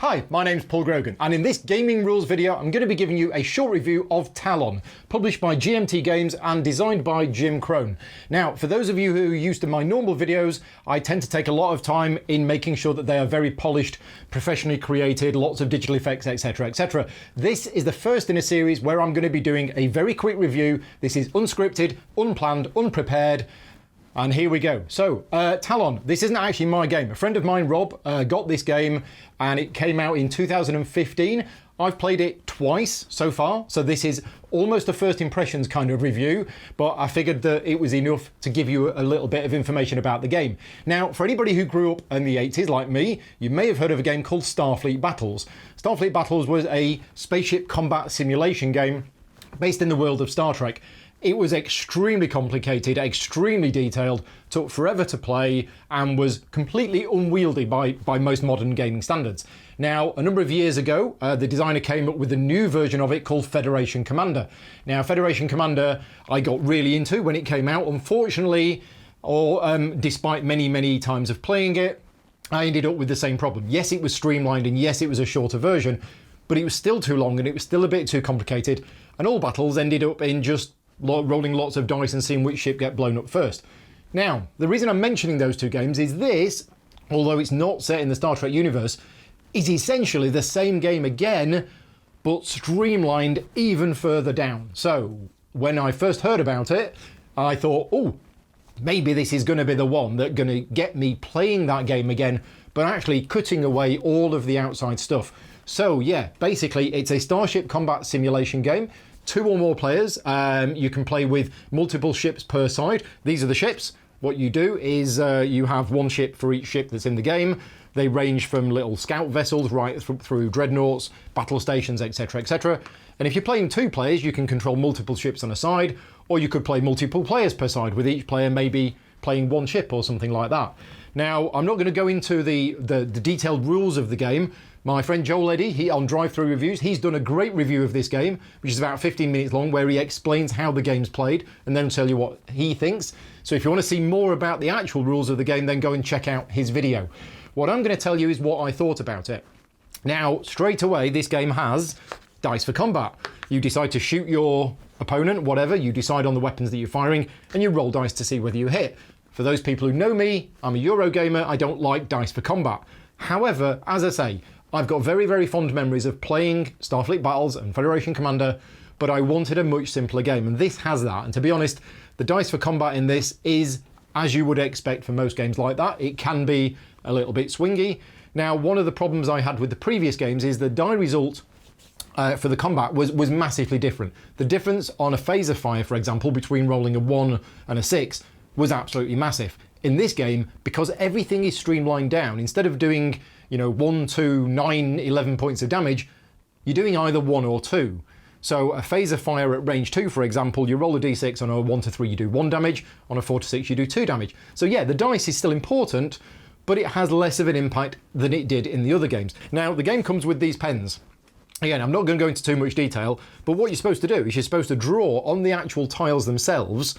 Hi, my name's Paul Grogan, and in this gaming rules video I'm going to be giving you a short review of Talon, published by GMT Games and designed by Jim Crone. Now, for those of you who are used to my normal videos, I tend to take a lot of time in making sure that they are very polished, professionally created, lots of digital effects, etc, etc. This is the first in a series where I'm going to be doing a very quick review. This is unscripted, unplanned, unprepared. And here we go. So, Talon, this isn't actually my game. A friend of mine, Rob, got this game and it came out in 2015. I've played it twice so far, so this is almost a first impressions kind of review, but I figured that it was enough to give you a little bit of information about the game. Now, for anybody who grew up in the 80s like me, you may have heard of a game called Starfleet Battles. Starfleet Battles was a spaceship combat simulation game based in the world of Star Trek. It was extremely complicated, extremely detailed, took forever to play, and was completely unwieldy by most modern gaming standards. Now, a number of years ago, the designer came up with a new version of it called Federation Commander. Now, Federation Commander I got really into when it came out. Unfortunately, despite many times of playing it, I ended up with the same problem. Yes, it was streamlined, and yes, it was a shorter version, but it was still too long, and it was still a bit too complicated, and all battles ended up in just rolling lots of dice and seeing which ship get blown up first. Now, the reason I'm mentioning those two games is this, although it's not set in the Star Trek universe, is essentially the same game again, but streamlined even further down. So, when I first heard about it, I thought, oh, maybe this is going to be the one that's going to get me playing that game again, but actually cutting away all of the outside stuff. So yeah, basically it's a starship combat simulation game. 2 or more players. You can play with multiple ships per side. These are the ships. What you do is you have one ship for each ship that's in the game. They range from little scout vessels right through dreadnoughts, battle stations, etc, etc. And if you're playing 2 players, you can control multiple ships on a side, or you could play multiple players per side, with each player maybe playing 1 ship or something like that. Now, I'm not going to go into the detailed rules of the game. My friend Joel Eddy, on Drive Through Reviews, he's done a great review of this game, which is about 15 minutes long, where he explains how the game's played and then tell you what he thinks. So if you want to see more about the actual rules of the game, then go and check out his video. What I'm going to tell you is what I thought about it. Now, straight away, this game has dice for combat. You decide to shoot your opponent, whatever, you decide on the weapons that you're firing, and you roll dice to see whether you hit. For those people who know me, I'm a Eurogamer, I don't like dice for combat. However, as I say, I've got very fond memories of playing Starfleet Battles and Federation Commander, but I wanted a much simpler game, and this has that. And to be honest, the dice for combat in this is, as you would expect for most games like that, it can be a little bit swingy. Now, one of the problems I had with the previous games is the die result for the combat was massively different. The difference on a phaser fire, for example, between rolling a 1 and a 6 was absolutely massive. In this game, because everything is streamlined down, instead of doing 1, 2, 9, 11 points of damage, you're doing either 1 or 2. So a phaser fire at range 2, for example, you roll a d6, on a 1 to 3 you do 1 damage, on a 4 to 6 you do 2 damage. So yeah, the dice is still important, but it has less of an impact than it did in the other games. Now, the game comes with these pens. Again, I'm not going to go into too much detail, but what you're supposed to do is you're supposed to draw on the actual tiles themselves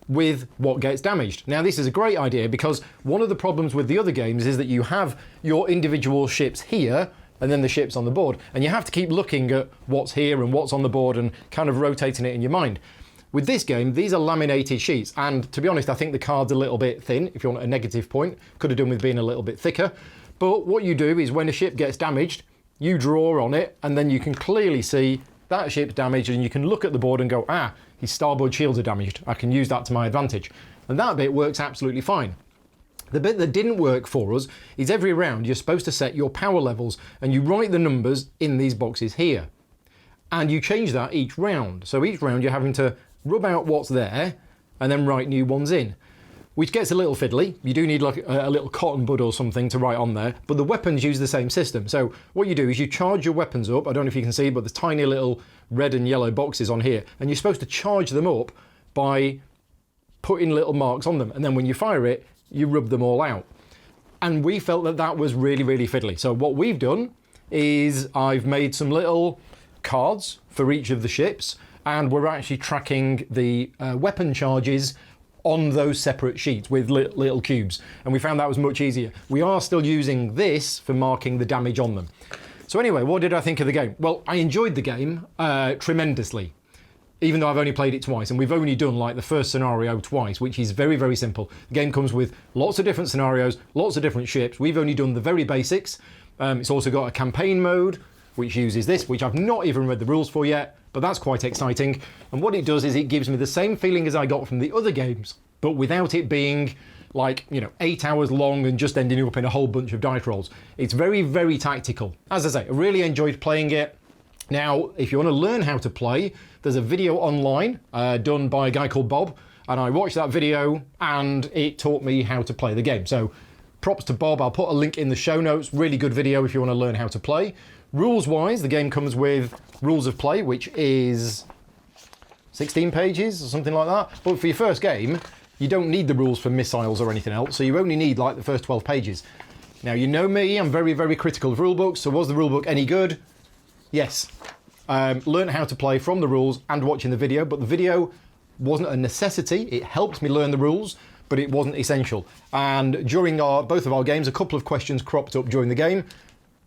with what gets damaged. Now, this is a great idea because one of the problems with the other games is that you have your individual ships here and then the ships on the board, and you have to keep looking at what's here and what's on the board and kind of rotating it in your mind. With this game, these are laminated sheets, and to be honest, I think the card's a little bit thin, if you want a negative point. Could have done with being a little bit thicker. But what you do is when a ship gets damaged, you draw on it, and then you can clearly see that ship's damaged, and you can look at the board and go, ah, his starboard shields are damaged. I can use that to my advantage. And that bit works absolutely fine. The bit that didn't work for us is every round you're supposed to set your power levels, and you write the numbers in these boxes here. And you change that each round. So each round you're having to rub out what's there and then write new ones in, which gets a little fiddly. You do need like a little cotton bud or something to write on there, but the weapons use the same system. So what you do is you charge your weapons up. I don't know if you can see, but there's tiny little red and yellow boxes on here, and you're supposed to charge them up by putting little marks on them, and then when you fire it, you rub them all out. And we felt that that was really fiddly. So what we've done is I've made some little cards for each of the ships, and we're actually tracking the weapon charges on those separate sheets with little cubes, and we found that was much easier. We are still using this for marking the damage on them. So anyway, what did I think of the game? Well, I enjoyed the game tremendously, even though I've only played it twice, and we've only done like the first scenario twice, which is very, very simple. The game comes with lots of different scenarios, lots of different ships. We've only done the very basics. It's also got a campaign mode, which uses this, which I've not even read the rules for yet, but that's quite exciting. And what it does is it gives me the same feeling as I got from the other games, but without it being like, 8 hours long and just ending up in a whole bunch of dice rolls. It's very, very tactical. As I say, I really enjoyed playing it. Now, if you want to learn how to play, there's a video online done by a guy called Bob, and I watched that video and it taught me how to play the game. So props to Bob. I'll put a link in the show notes. Really good video if you want to learn how to play. Rules-wise, the game comes with rules of play, which is 16 pages or something like that. But for your first game, you don't need the rules for missiles or anything else, so you only need like the first 12 pages. Now, you know me, I'm very, very critical of rulebooks, so was the rulebook any good? Yes. Learned how to play from the rules and watching the video, but the video wasn't a necessity. It helped me learn the rules, but it wasn't essential. And during both of our games, a couple of questions cropped up during the game.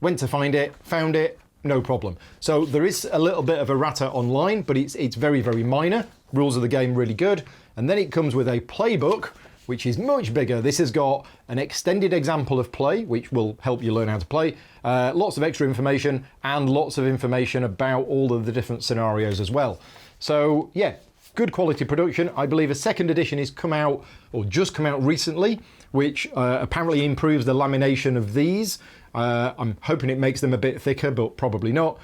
Went to find it, found it, no problem. So there is a little bit of errata online, but it's very, very minor. Rules of the game really good. And then it comes with a playbook, which is much bigger. This has got an extended example of play, which will help you learn how to play. Lots of extra information and lots of information about all of the different scenarios as well. So yeah, good quality production. I believe a second edition is come out, or just come out recently, which apparently improves the lamination of these. I'm hoping it makes them a bit thicker, but probably not.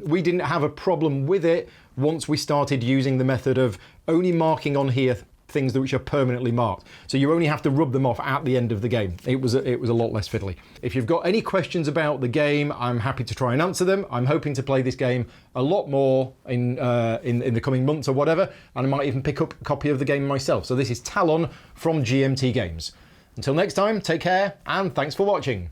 We didn't have a problem with it once we started using the method of only marking on here things which are permanently marked. So you only have to rub them off at the end of the game. It was a lot less fiddly. If you've got any questions about the game, I'm happy to try and answer them. I'm hoping to play this game a lot more in the coming months or whatever, and I might even pick up a copy of the game myself. So this is Talon from GMT Games. Until next time, take care, and thanks for watching.